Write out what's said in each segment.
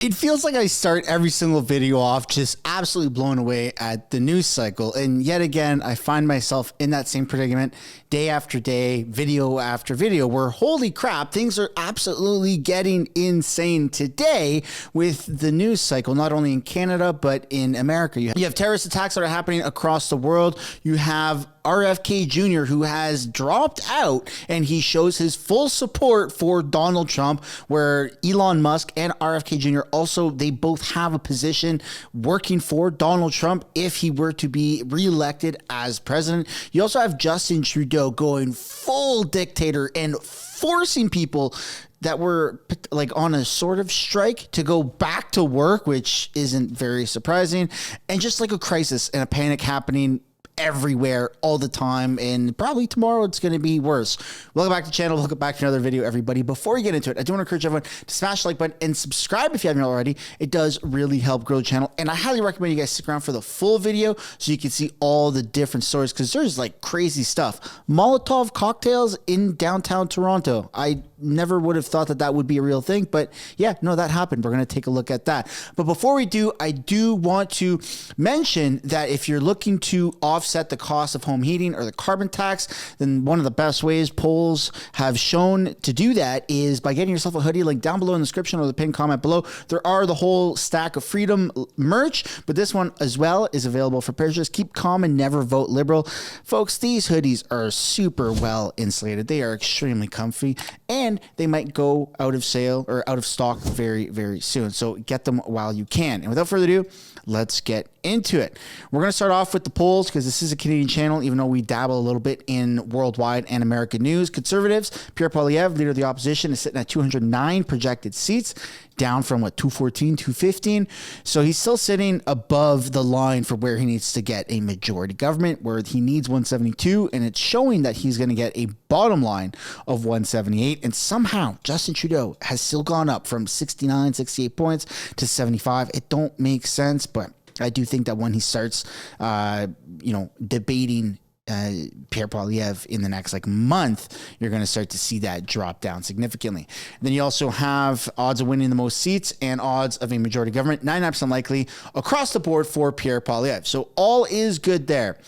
It feels like I start every single video off just absolutely blown away at the news cycle. And yet again, I find myself in that same predicament day after day, video after video, where holy crap, things are absolutely getting insane today with the news cycle, not only in Canada, but in America. You have terrorist attacks that are happening across the world. You have RFK Jr., who has dropped out, and he shows his full support for Donald Trump, where Elon Musk and RFK Jr. also, they both have a position working for Donald Trump if he were to be reelected as president. You also have Justin Trudeau going full dictator and forcing people that were like on a sort of strike to go back to work, which isn't very surprising, and just like a crisis and a panic happening everywhere all the time, and probably tomorrow it's going to be worse. Welcome back to the channel. Welcome back to another video, everybody. Before we get into it, I do want to encourage everyone to smash the like button and subscribe if you haven't already. It does really help grow the channel, and I highly recommend you guys stick around for the full video so you can see all the different stories, because there's like crazy stuff. Molotov Cocktails in downtown Toronto. I never would have thought that that would be a real thing, but yeah, no, that happened. We're going to take a look at that. But before we do, I do want to mention that if you're looking to offset the cost of home heating or the carbon tax, then one of the best ways polls have shown to do that is by getting yourself a hoodie. Link down below in the description or the pinned comment below. There are the whole stack of freedom merch, but this one as well is available for purchase. Keep calm and never vote liberal. Folks, these hoodies are super well insulated. They are extremely comfy, and they might go out of sale or out of stock very, very soon. So get them while you can. And without further ado, let's get into it. We're going to start off with the polls because this is a Canadian channel, even though we dabble a little bit in worldwide and American news. Conservatives, Pierre Poilievre, leader of the opposition, is sitting at 209 projected seats, down from what, 214, 215. So he's still sitting above the line for where he needs to get a majority government, where he needs 172, and it's showing that he's going to get a bottom line of 178. And somehow Justin Trudeau has still gone up from 69, 68 points to 75. It don't make sense, but I do think that when he starts, debating Pierre Poilievre in the next month, you're going to start to see that drop down significantly. Then you also have odds of winning the most seats and odds of a majority government, 99% likely across the board for Pierre Poilievre. So all is good there.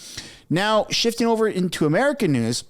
Now, shifting over into American news,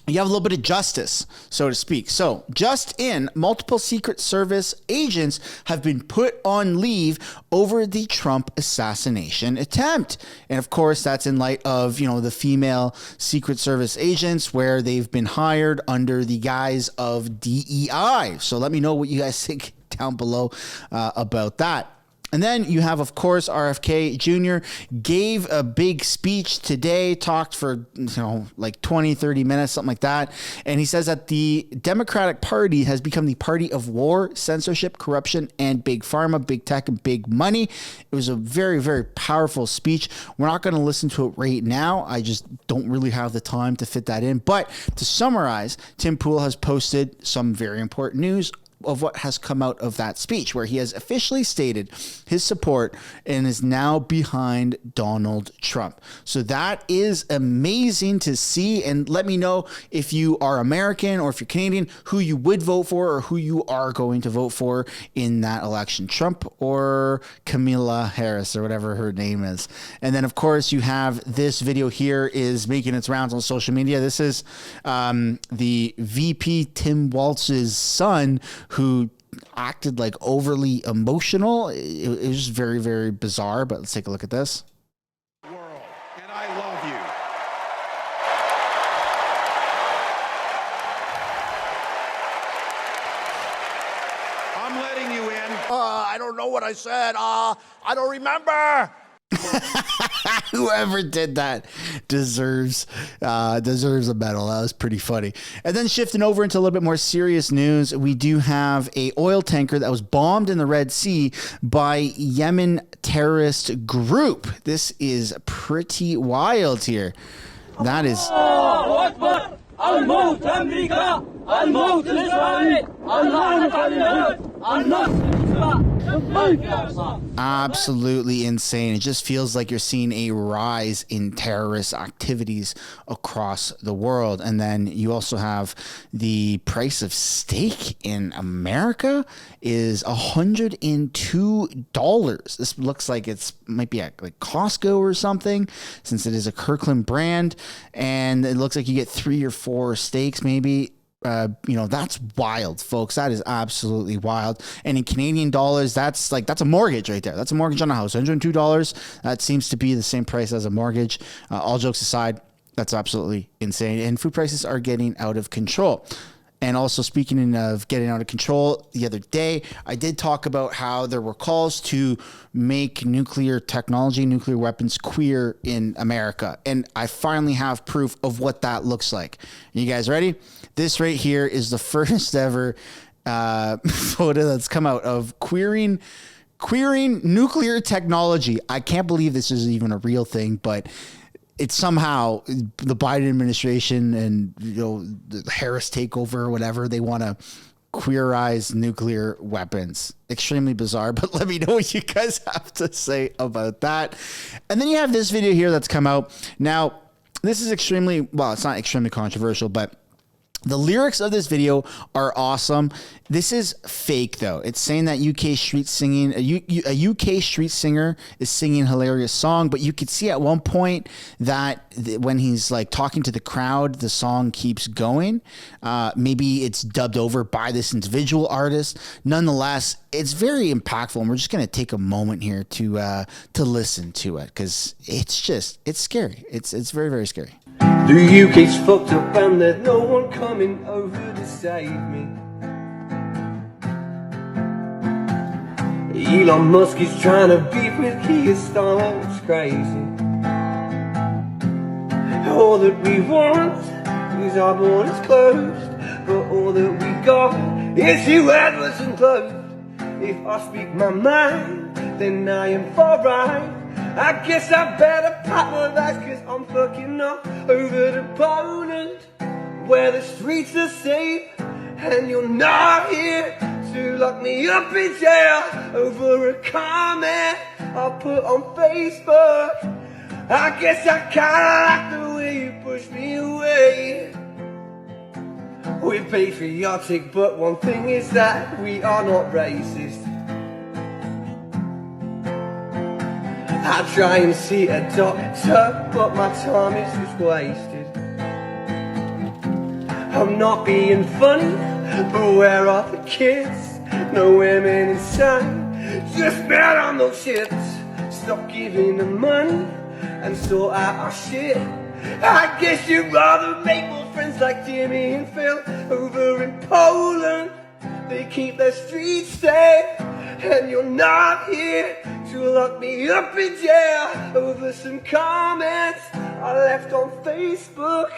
you have a little bit of justice, so to speak. So just in, multiple Secret Service agents have been put on leave over the Trump assassination attempt. And of course, that's in light of, the female Secret Service agents where they've been hired under the guise of DEI. So let me know what you guys think down below about that. And then you have, of course, RFK Jr. gave a big speech today, talked for, 20, 30 minutes, something like that. And he says that the Democratic Party has become the party of war, censorship, corruption, and big pharma, big tech, and big money. It was a very, very powerful speech. We're not going to listen to it right now. I just don't really have the time to fit that in. But to summarize, Tim Pool has posted some very important news of what has come out of that speech, where he has officially stated his support and is now behind Donald Trump. So that is amazing to see. And let me know if you are American or if you're Canadian, who you would vote for or who you are going to vote for in that election, Trump or Kamala Harris or whatever her name is. And then of course you have this video here is making its rounds on social media. This is the VP Tim Walz's son, who acted like overly emotional. It was just very, very bizarre, but let's take a look at this. World, and I love you. I'm letting you in. I don't know what I said. I don't remember. Whoever did that deserves a medal. That was pretty funny. And then shifting over into a little bit more serious news, we do have a oil tanker that was bombed in the Red Sea by Yemen terrorist group. This is pretty wild here. That is... Absolutely insane. It just feels like you're seeing a rise in terrorist activities across the world. And then you also have the price of steak in America is $102. This looks like it's might be at like Costco or something, since it is a Kirkland brand, and it looks like you get 3 or 4 steaks maybe. That's wild, folks. That is absolutely wild. And in Canadian dollars, that's a mortgage right there. That's a mortgage on a house. $102. That seems to be the same price as a mortgage. All jokes aside, that's absolutely insane. And food prices are getting out of control. And also, speaking of getting out of control, the other day, I did talk about how there were calls to make nuclear technology, nuclear weapons queer in America. And I finally have proof of what that looks like. You guys ready? This right here is the first ever photo that's come out of queering nuclear technology. I can't believe this is even a real thing, but it's somehow the Biden administration and the Harris takeover or whatever, they want to queerize nuclear weapons. Extremely bizarre, but let me know what you guys have to say about that. And then you have this video here that's come out. Now, this is it's not extremely controversial, but the lyrics of this video are awesome. This is fake though. It's saying that UK street singing, a UK street singer is singing a hilarious song, but you could see at one point that when he's like talking to the crowd, the song keeps going. Maybe it's dubbed over by this individual artist. Nonetheless, it's very impactful, and we're just gonna take a moment here to listen to it because it's scary. It's very, very scary. The UK's fucked up and there's no one coming over to save me. Elon Musk is trying to beef with Keir Starmer, it's crazy. All that we want is our borders closed, but all that we got is you Edwards and closed. If I speak my mind, then I am far right. I guess I better pack my bags, cause I'm fucking up over to Poland, where the streets are safe, and you're not here to lock me up in jail over a comment I put on Facebook. I guess I kinda like the way you push me away. We're patriotic, but one thing is that we are not racist. I try and see a doctor, but my time is just wasted. I'm not being funny, but where are the kids? No women inside, just bet on those ships. Stop giving them money and sort out our shit. I guess you'd rather make more friends like Jimmy and Phil over in Poland. They keep their streets safe, and you're not here to lock me up in jail over some comments I left on Facebook.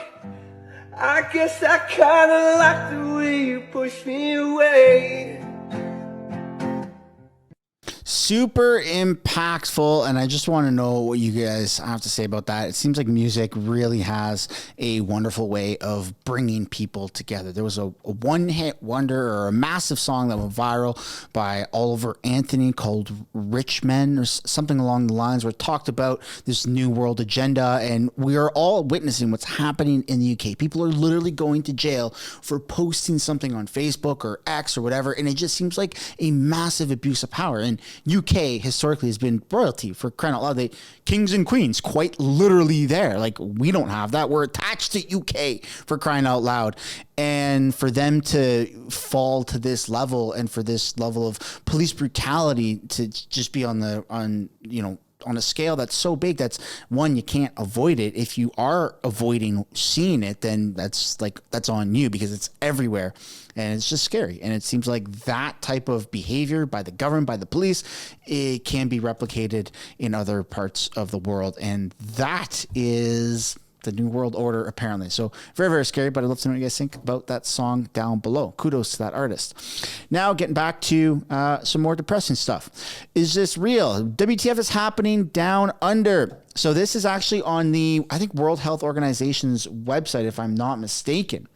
I guess I kinda like the way you push me away. Super impactful, and I just want to know what you guys have to say about that. It seems like music really has a wonderful way of bringing people together. There was a one-hit wonder or a massive song that went viral by Oliver Anthony called Rich Men or something along the lines, where it talked about this new world agenda, and we are all witnessing what's happening in the UK. People are literally going to jail for posting something on Facebook or X or whatever, and it just seems like a massive abuse of power. And UK historically has been royalty, for crying out loud. They kings and queens, quite literally there. Like, we don't have that. We're attached to UK, for crying out loud. And for them to fall to this level, and for this level of police brutality to just be on a scale that's so big, that's one, you can't avoid it. If you are avoiding seeing it, then that's on you, because it's everywhere, and it's just scary. And it seems like that type of behavior by the government, by the police, it can be replicated in other parts of the world, and that is the New World Order, apparently. So very, very scary, but I'd love to know what you guys think about that song down below. Kudos to that artist. Now, getting back to some more depressing stuff. Is this real? WTF is happening down under. So this is actually on the, I think, World Health Organization's website, if I'm not mistaken.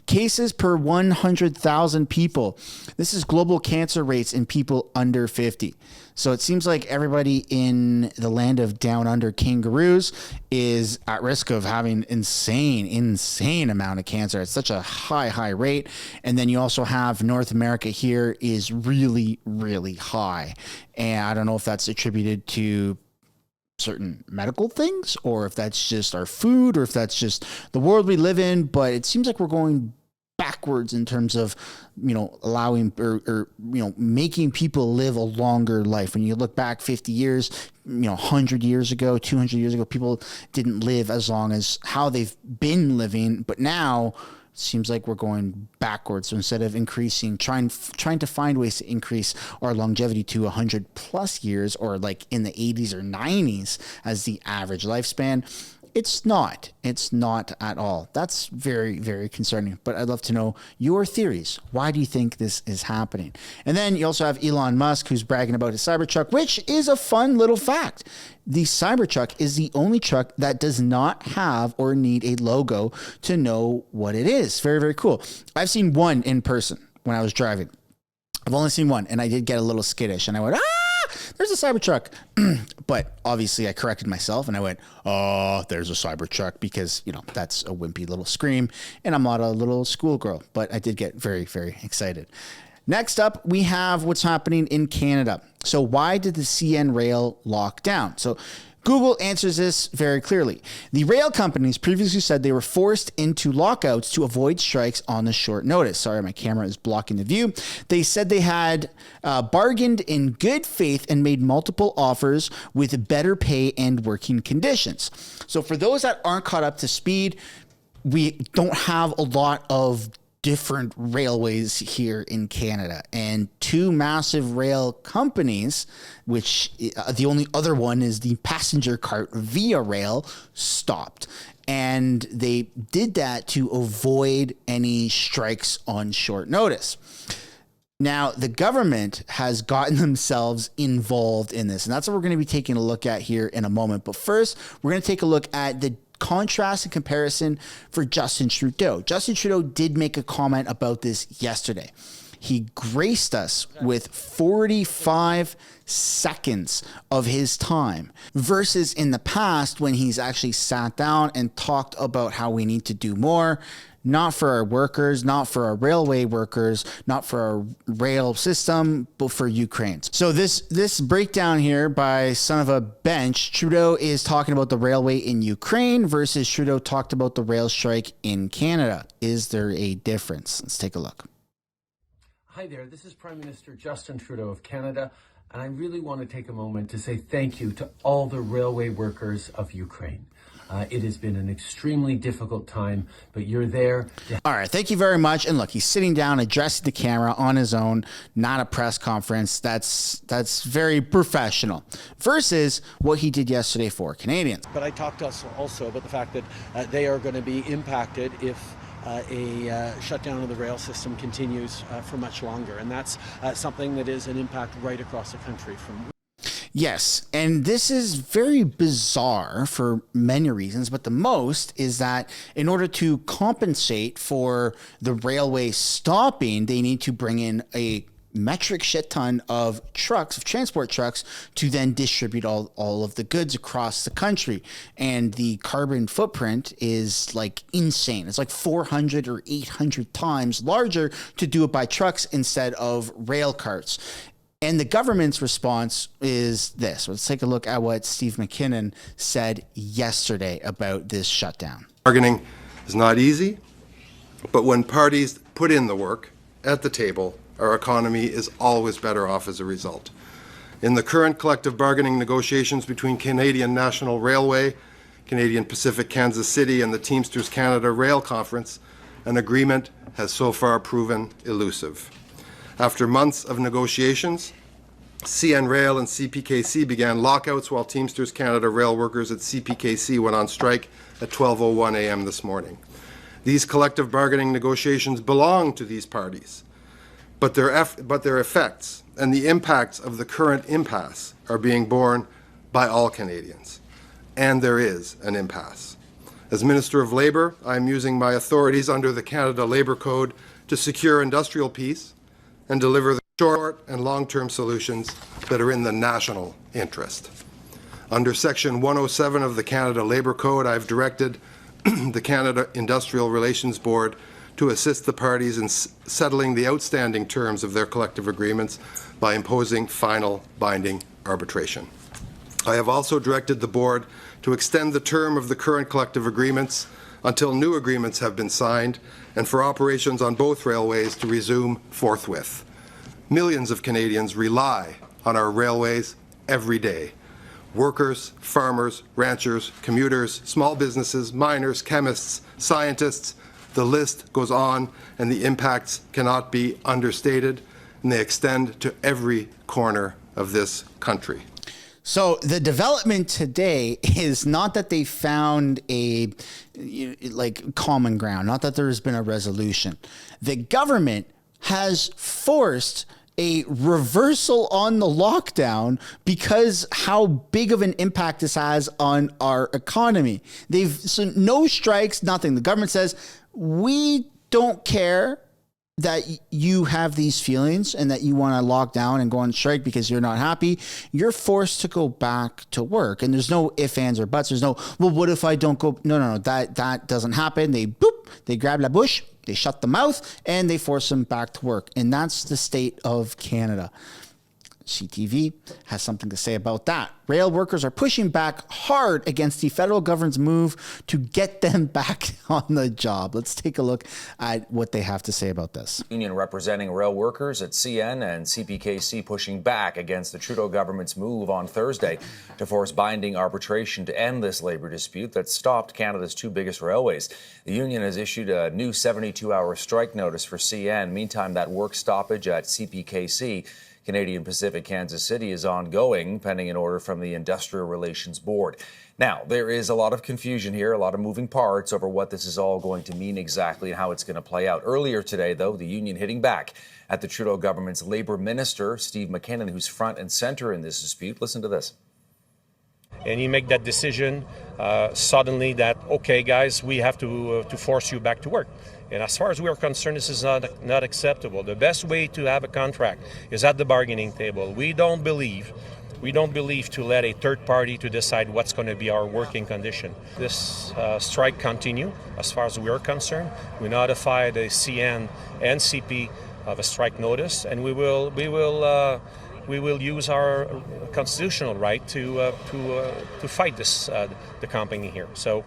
Cases per 100,000 people. This is global cancer rates in people under 50. So it seems like everybody in the land of down under kangaroos is at risk of having insane amount of cancer. It's such a high rate. And then you also have North America here is really, really high. And I don't know if that's attributed to certain medical things, or if that's just our food, or if that's just the world we live in. But it seems like we're going backwards in terms of, allowing or making people live a longer life. When you look back 50 years, 100 years ago, 200 years ago, people didn't live as long as how they've been living. But now it seems like we're going backwards. So instead of increasing, trying to find ways to increase our longevity to 100 plus years, or like in the 80s or 90s as the average lifespan, it's not at all. That's very, very concerning. But I'd love to know your theories. Why do you think this is happening? And then you also have Elon Musk, who's bragging about his Cybertruck, which is a fun little fact. The Cybertruck is the only truck that does not have or need a logo to know what it is. Very, very cool. I've seen one in person when I was driving. I've only seen one, and I did get a little skittish, and I went, there's a Cybertruck. But obviously I corrected myself and I went, oh, there's a Cybertruck, because, that's a wimpy little scream and I'm not a little schoolgirl. But I did get very, very excited. Next up, we have what's happening in Canada. So why did the CN rail lock down? So Google answers this very clearly. The rail companies previously said they were forced into lockouts to avoid strikes on the short notice. Sorry, my camera is blocking the view. They said they had bargained in good faith and made multiple offers with better pay and working conditions. So for those that aren't caught up to speed, we don't have a lot of different railways here in Canada, and two massive rail companies, which the only other one is the passenger cart Via Rail, stopped. And they did that to avoid any strikes on short notice. Now, the government has gotten themselves involved in this, and that's what we're going to be taking a look at here in a moment. But first, we're going to take a look at the contrast and comparison for Justin Trudeau. Justin Trudeau did make a comment about this yesterday. He graced us with 45 seconds of his time, versus in the past when he's actually sat down and talked about how we need to do more, not for our workers, not for our railway workers, not for our rail system, but for Ukraine. So this breakdown here by son of a bench, Trudeau is talking about the railway in Ukraine versus Trudeau talked about the rail strike in Canada. Is there a difference? Let's take a look. Hi there, this is Prime Minister Justin Trudeau of Canada, and I really want to take a moment to say thank you to all the railway workers of Ukraine. It has been an extremely difficult time, but you're there. All right. Thank you very much. And look, he's sitting down, addressing the camera on his own, not a press conference. That's very professional versus what he did yesterday for Canadians. But I talked to us also about the fact that they are going to be impacted if a shutdown of the rail system continues for much longer. And that's something that is an impact right across the country. Yes, and this is very bizarre for many reasons, but the most is that in order to compensate for the railway stopping, they need to bring in a metric shit ton of trucks, of transport trucks, to then distribute all of the goods across the country. And the carbon footprint is like insane. It's like 400 or 800 times larger to do it by trucks instead of rail carts. And the government's response is this. Let's take a look at what Steve McKinnon said yesterday about this shutdown. Bargaining is not easy, but when parties put in the work at the table, our economy is always better off as a result. In the current collective bargaining negotiations between Canadian National Railway, Canadian Pacific Kansas City, and the Teamsters Canada Rail Conference, an agreement has so far proven elusive. After months of negotiations, CN Rail and CPKC began lockouts while Teamsters Canada rail workers at CPKC went on strike at 12:01 a.m. this morning. These collective bargaining negotiations belong to these parties, but their effects and the impacts of the current impasse are being borne by all Canadians. and there is an impasse. As Minister of Labour, I am using my authorities under the Canada Labour Code to secure industrial peace and deliver the short and long-term solutions that are in the national interest. Under Section 107 of the Canada Labour Code, I've directed the Canada Industrial Relations Board to assist the parties in settling the outstanding terms of their collective agreements by imposing final binding arbitration. I have also directed the board to extend the term of the current collective agreements until new agreements have been signed and for operations on both railways to resume forthwith. Millions of Canadians rely on our railways every day. Workers, farmers, ranchers, commuters, small businesses, miners, chemists, scientists, the list goes on, and the impacts cannot be understated, and they extend to every corner of this country. So the development today is not that they found a common ground, not that there's been a resolution. The government has forced a reversal on the lockdown because how big of an impact this has on our economy. So no strikes, nothing. The government says, we don't care that you have these feelings and that you want to lock down and go on strike because you're not happy. You're forced to go back to work. And there's no ifs, ands, or buts. There's no, well, what if I don't go? No, that doesn't happen. They grab la bouche, they shut the mouth, and they force them back to work. And that's the state of Canada. CTV has something to say about that. Rail workers are pushing back hard against the federal government's move to get them back on the job. Let's take a look at what they have to say about this. Union representing rail workers at CN and CPKC pushing back against the Trudeau government's move on Thursday to force binding arbitration to end this labor dispute that stopped Canada's two biggest railways. The union has issued a new 72-hour strike notice for CN. Meantime, that work stoppage at CPKC, Canadian Pacific Kansas City, is ongoing, pending an order from the Industrial Relations Board. Now, there is a lot of confusion here, a lot of moving parts over what this is all going to mean exactly and how it's going to play out. Earlier today, though, the union hitting back at the Trudeau government's Labour Minister, Steve McKinnon, who's front and centre in this dispute. Listen to this. And you make that decision suddenly that, okay, guys, we have to force you back to work. And as far as we are concerned, this is not acceptable. The best way to have a contract is at the bargaining table. We don't believe to let a third party to decide what's going to be our working condition. This strike continue. As far as we are concerned, we notify the CN and CP of a strike notice, and we will use our constitutional right to fight the company here. So.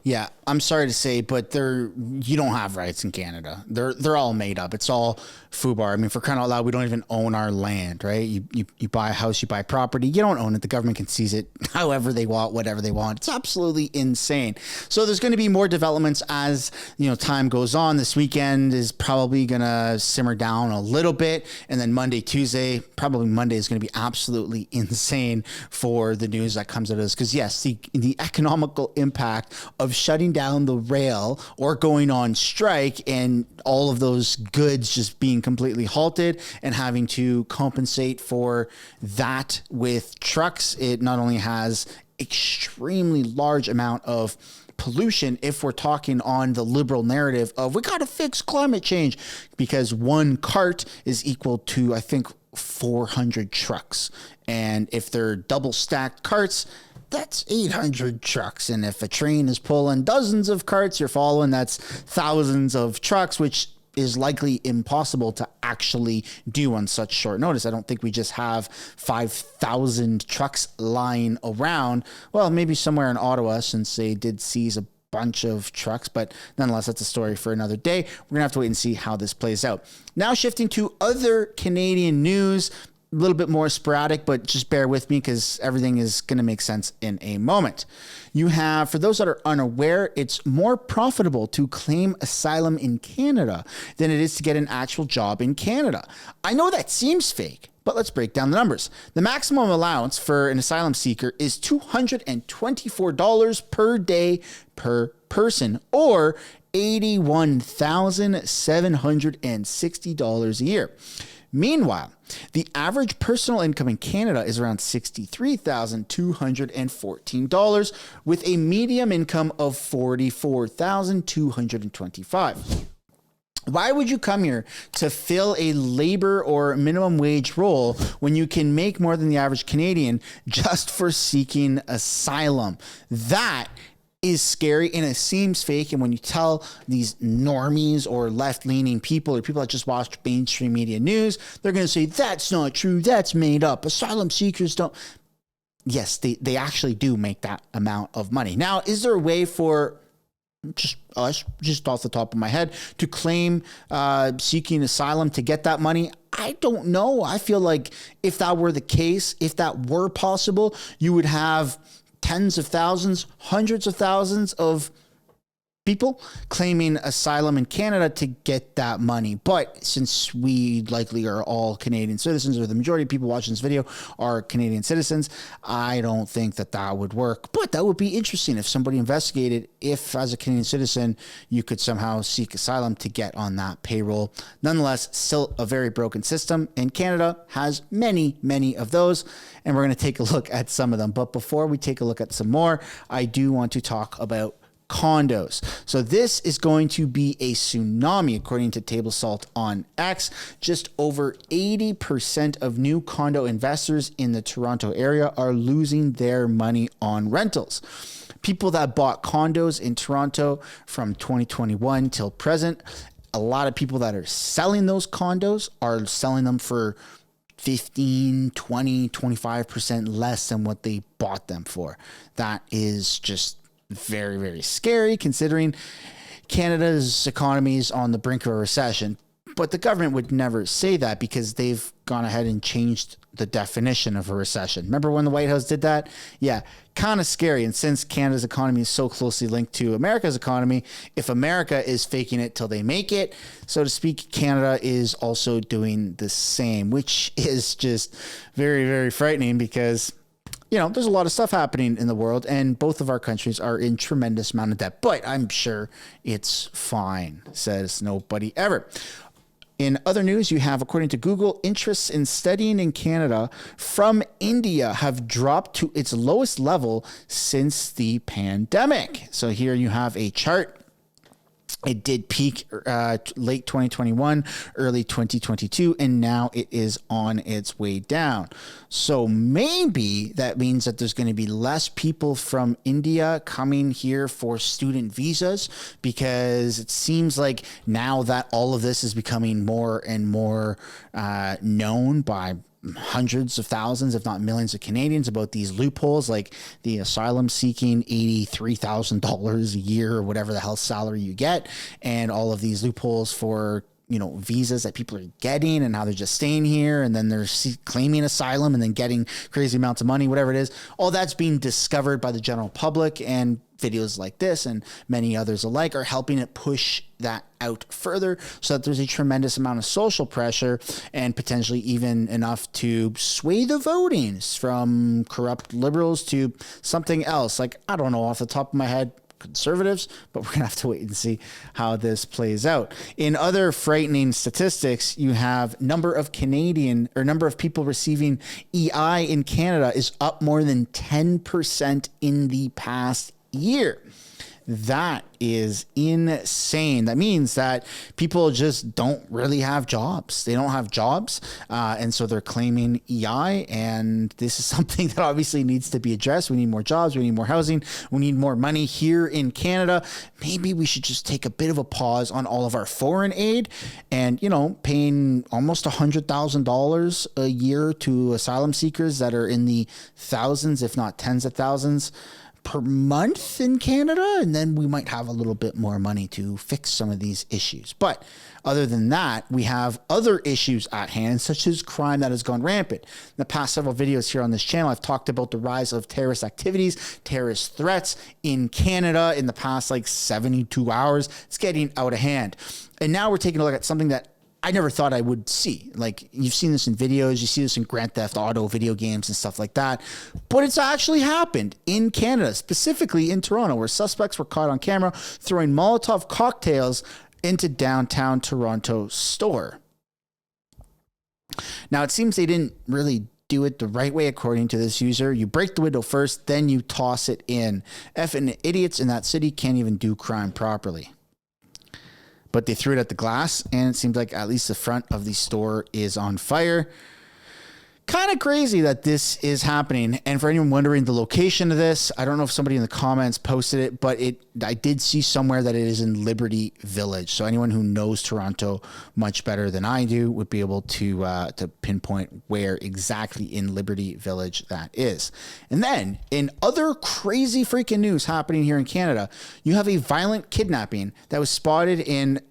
Yeah, I'm sorry to say, but you don't have rights in Canada. They're all made up. It's all FUBAR. I mean, for crying out loud, we don't even own our land, right? You buy a house, you buy property, you don't own it. The government can seize it however they want, whatever they want. It's absolutely insane. So there's going to be more developments as time goes on. This weekend is probably going to simmer down a little bit, and then Monday, Tuesday, probably Monday is going to be absolutely insane for the news that comes out of this. Because yes, the economical impact of shutting down the rail or going on strike and all of those goods just being completely halted and having to compensate for that with trucks. It not only has extremely large amount of pollution if we're talking on the liberal narrative of we got to fix climate change, because one cart is equal to, I think, 400 trucks. And if they're double stacked carts, that's 800 trucks. And if a train is pulling dozens of carts, you're following, that's thousands of trucks, which is likely impossible to actually do on such short notice. I don't think we just have 5,000 trucks lying around. Well, maybe somewhere in Ottawa, since they did seize a bunch of trucks, but nonetheless, that's a story for another day. We're gonna have to wait and see how this plays out. Now shifting to other Canadian news, a little bit more sporadic, but just bear with me because everything is going to make sense in a moment. You have, for those that are unaware, it's more profitable to claim asylum in Canada than it is to get an actual job in Canada. I know that seems fake, but let's break down the numbers. The maximum allowance for an asylum seeker is $224 per day per person, or $81,760 a year. Meanwhile, the average personal income in Canada is around $63,214, with a median income of $44,225. Why would you come here to fill a labor or minimum wage role when you can make more than the average Canadian just for seeking asylum? That is scary and it seems fake. And when you tell these normies or left-leaning people or people that just watch mainstream media news, they're going to say, that's not true, that's made up. Asylum seekers don't. Yes, they actually do make that amount of money. Now, is there a way for just us, just off the top of my head, to claim seeking asylum to get that money? I don't know. I feel like if that were the case, if that were possible, you would have tens of thousands, hundreds of thousands of people claiming asylum in Canada to get that money. But since we likely are all Canadian citizens, or the majority of people watching this video are Canadian citizens, I don't think that that would work. But that would be interesting if somebody investigated if, as a Canadian citizen, you could somehow seek asylum to get on that payroll. Nonetheless, still a very broken system, and Canada has many, many of those, and we're going to take a look at some of them. But before we take a look at some more, I do want to talk about condos. So this is going to be a tsunami, according to Table Salt on X. Just over 80% of new condo investors in the Toronto area are losing their money on rentals. People that bought condos in Toronto from 2021 till present, a lot of people that are selling those condos are selling them for 15, 20, 25% less than what they bought them for. That is just very, very scary considering Canada's economy is on the brink of a recession. But the government would never say that because they've gone ahead and changed the definition of a recession. Remember when the White House did that? Yeah, kind of scary. And since Canada's economy is so closely linked to America's economy, if America is faking it till they make it, so to speak, Canada is also doing the same, which is just very, very frightening because, you know, there's a lot of stuff happening in the world and both of our countries are in tremendous amount of debt, but I'm sure it's fine, says nobody ever. In other news, you have, according to Google, interests in studying in Canada from India have dropped to its lowest level since the pandemic. So here you have a chart. It did peak late 2021, early 2022, and now it is on its way down. So maybe that means that there's going to be less people from India coming here for student visas, because it seems like now that all of this is becoming more and more known by hundreds of thousands, if not millions of Canadians about these loopholes, like the asylum seeking $83,000 a year or whatever the hell salary you get, and all of these loopholes for, you know, visas that people are getting and how they're just staying here and then they're claiming asylum and then getting crazy amounts of money, whatever it is. All that's being discovered by the general public, and videos like this and many others alike are helping it push that out further, so that there's a tremendous amount of social pressure and potentially even enough to sway the votings from corrupt liberals to something else. Like, I don't know off the top of my head, conservatives, but we're gonna have to wait and see how this plays out. In other frightening statistics, you have number of people receiving EI in Canada is up more than 10% in the past year. That is insane. That means that people just don't really have jobs. They don't have jobs. And so they're claiming EI. And this is something that obviously needs to be addressed. We need more jobs. We need more housing. We need more money here in Canada. Maybe we should just take a bit of a pause on all of our foreign aid and, you know, paying almost $100,000 a year to asylum seekers that are in the thousands, if not tens of thousands per month in Canada, and then we might have a little bit more money to fix some of these issues. But other than that, we have other issues at hand, such as crime that has gone rampant. In the past several videos here on this channel, I've talked about the rise of terrorist activities, terrorist threats in Canada in the past 72 hours. It's getting out of hand. And now we're taking a look at something that I never thought I would see. Like, you've seen this in videos, you see this in Grand Theft Auto video games and stuff like that, but it's actually happened in Canada, specifically in Toronto, where suspects were caught on camera throwing Molotov cocktails into downtown Toronto store. Now, it seems they didn't really do it the right way, according to this user. You break the window first, then you toss it in. Effing idiots in that city can't even do crime properly. But they threw it at the glass, and it seems like at least the front of the store is on fire. Kind of crazy that this is happening. And for anyone wondering the location of this, I don't know if somebody in the comments posted it, but I did see somewhere that it is in Liberty Village. So anyone who knows Toronto much better than I do would be able to pinpoint where exactly in Liberty Village that is. And then in other crazy freaking news happening here in Canada, you have a violent kidnapping that was spotted in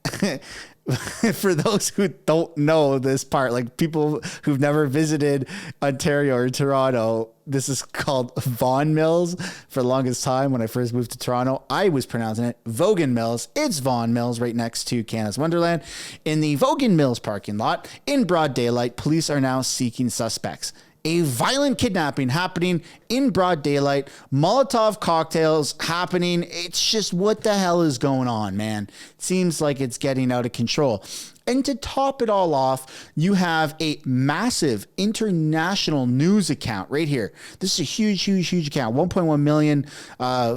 for those who don't know this part, like people who've never visited Ontario or Toronto, this is called Vaughan Mills. For the longest time, when I first moved to Toronto, I was pronouncing it Vaughan Mills. It's Vaughan Mills, right next to Canada's Wonderland. In the Vaughan Mills parking lot, in broad daylight, police are now seeking suspects. A violent kidnapping happening in broad daylight, Molotov cocktails happening. It's just, what the hell is going on, man? It seems like it's getting out of control. And to top it all off, you have a massive international news account right here. This is a huge, huge, huge account. 1.1 million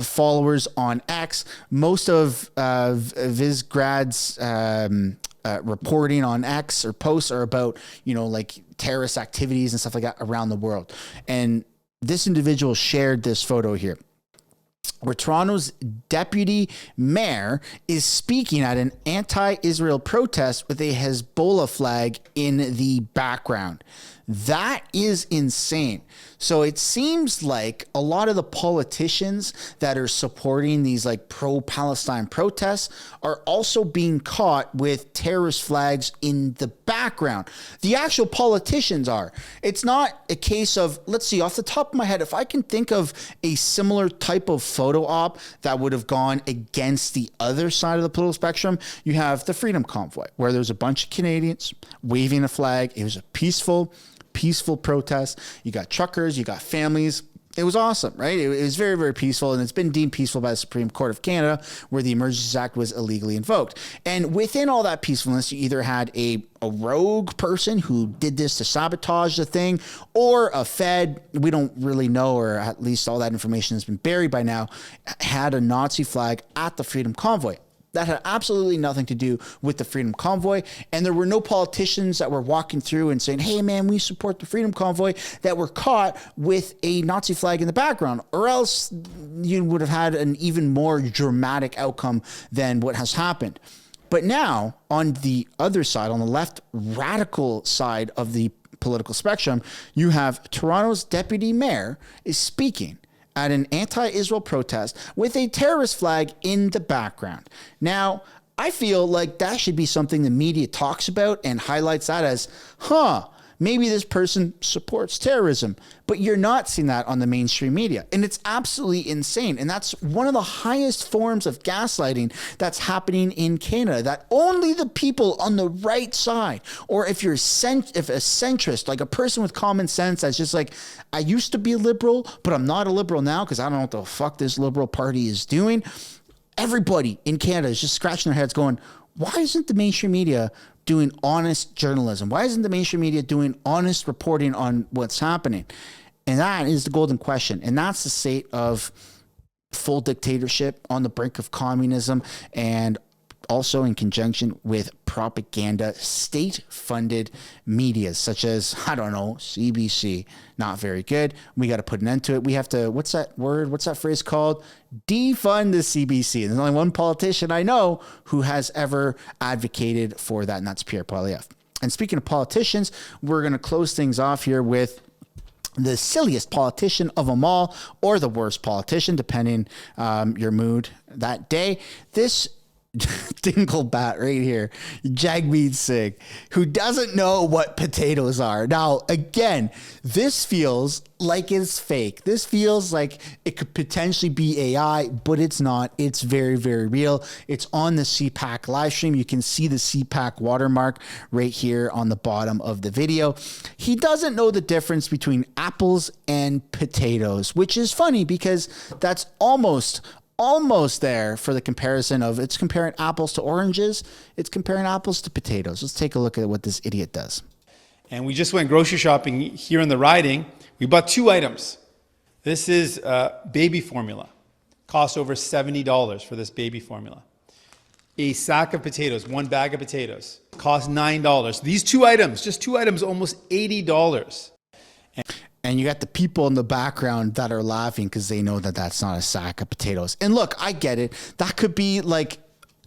followers on X. Most of Vizgrad's reporting on X or posts are about, like terrorist activities and stuff like that around the world. And this individual shared this photo here, where Toronto's deputy mayor is speaking at an anti-Israel protest with a Hezbollah flag in the background. That is insane. So it seems like a lot of the politicians that are supporting these like pro-Palestine protests are also being caught with terrorist flags in the background. The actual politicians are. It's not a case of, let's see, off the top of my head, if I can think of a similar type of photo op that would have gone against the other side of the political spectrum, you have the Freedom Convoy, where there's a bunch of Canadians waving a flag. It was a peaceful protest. You got truckers, you got families. It was awesome, right? It was very, very peaceful, and it's been deemed peaceful by the Supreme Court of Canada, where the Emergencies Act was illegally invoked. And within all that peacefulness, you either had a rogue person who did this to sabotage the thing, or a Fed, we don't really know, or at least all that information has been buried by now, had a Nazi flag at the Freedom Convoy. That had absolutely nothing to do with the Freedom Convoy. And there were no politicians that were walking through and saying, hey, man, we support the Freedom Convoy, that were caught with a Nazi flag in the background. Or else you would have had an even more dramatic outcome than what has happened. But now, on the other side, on the left radical side of the political spectrum, you have Toronto's deputy mayor is speaking at an anti-Israel protest with a terrorist flag in the background. Now, I feel like that should be something the media talks about and highlights that as, maybe this person supports terrorism. But you're not seeing that on the mainstream media. And it's absolutely insane. And that's one of the highest forms of gaslighting that's happening in Canada, that only the people on the right side, or if you're if a centrist, like a person with common sense that's just like, I used to be a liberal, but I'm not a liberal now because I don't know what the fuck this Liberal Party is doing. Everybody in Canada is just scratching their heads going, why isn't the mainstream media doing honest journalism? Why isn't the mainstream media doing honest reporting on what's happening? And that is the golden question. And that's the state of full dictatorship on the brink of communism, and also in conjunction with propaganda, state-funded media such as, I don't know, CBC. Not very good. We got to put an end to it. We have to, what's that word? What's that phrase called? Defund the CBC. And there's only one politician I know who has ever advocated for that, and that's Pierre Poilievre. And speaking of politicians, we're going to close things off here with the silliest politician of them all, or the worst politician, depending your mood that day. This dinglebat right here, Jagmeet Singh, who doesn't know what potatoes are. Now, again, this feels like it's fake. This feels like it could potentially be AI, but it's not. It's very, very real. It's on the CPAC live stream. You can see the CPAC watermark right here on the bottom of the video. He doesn't know the difference between apples and potatoes, which is funny because that's almost there for the comparison of, it's comparing apples to oranges. It's comparing apples to potatoes. Let's take a look at what this idiot does. And we just went grocery shopping here in the riding. We bought 2 items. This is baby formula. Costs over $70 for this baby formula. A sack of potatoes, 1 bag of potatoes, costs $9. These 2 items, just 2 items, almost $80. And you got the people in the background that are laughing because they know that that's not a sack of potatoes. And look, I get it. That could be like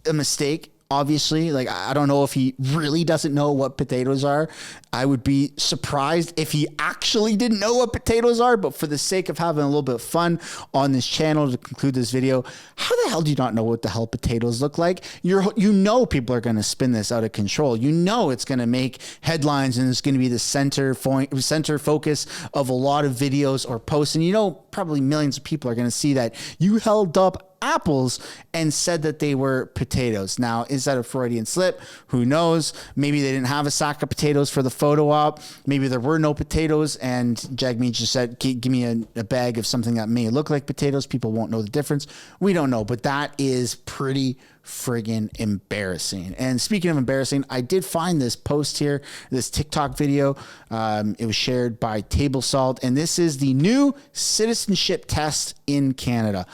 a mistake. Obviously, like, I don't know if he really doesn't know what potatoes are. I would be surprised if he actually didn't know what potatoes are, but for the sake of having a little bit of fun on this channel to conclude this video, how the hell do you not know what the hell potatoes look like? You know people are going to spin this out of control. You know it's going to make headlines and it's going to be the center focus of a lot of videos or posts. And you know probably millions of people are going to see that you held up apples and said that they were potatoes. Now, is that a Freudian slip? Who knows? Maybe they didn't have a sack of potatoes for the photo op. Maybe there were no potatoes and Jagmeet just said, give me a bag of something that may look like potatoes. People won't know the difference. We don't know, but that is pretty friggin' embarrassing. And speaking of embarrassing, I did find this post here, this TikTok video. It was shared by Table Salt, and this is the new citizenship test in Canada.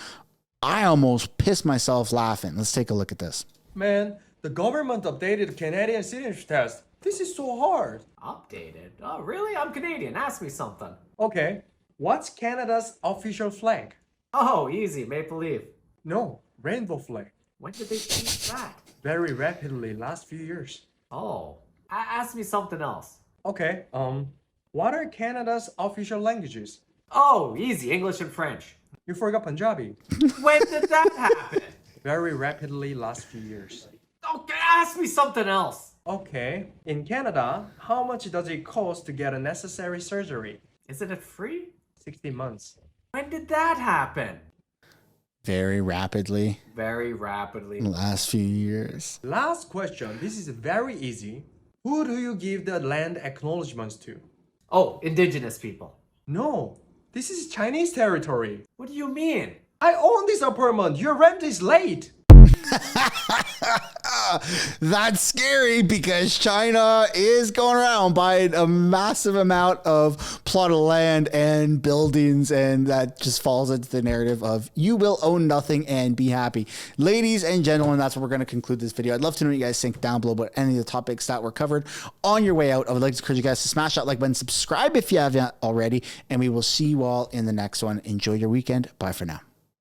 I almost pissed myself laughing. Let's take a look at this. Man, the government updated the Canadian citizenship test. This is so hard. Updated? Oh, really? I'm Canadian. Ask me something. Okay, what's Canada's official flag? Oh, easy. Maple leaf. No, rainbow flag. When did they change that? Very rapidly, last few years. Oh, ask me something else. Okay, what are Canada's official languages? Oh, easy. English and French. You forgot Punjabi. When did that happen? Very rapidly, last few years. Okay, ask me something else. Okay, in Canada, how much does it cost to get a necessary surgery? Isn't it free? 60 months. When did that happen? Very rapidly. Very rapidly. In the last few years. Last question. This is very easy. Who do you give the land acknowledgements to? Oh, indigenous people. No, this is Chinese territory. What do you mean? I own this apartment. Your rent is late. That's scary because China is going around buying a massive amount of plot of land and buildings, and that just falls into the narrative of you will own nothing and be happy. Ladies and gentlemen, that's what we're going to conclude this video. I'd love to know what you guys think down below about any of the topics that were covered. On your way out, I would like to encourage you guys to smash that like button, subscribe if you haven't already, and we will see you all in the next one. Enjoy your weekend. Bye for now.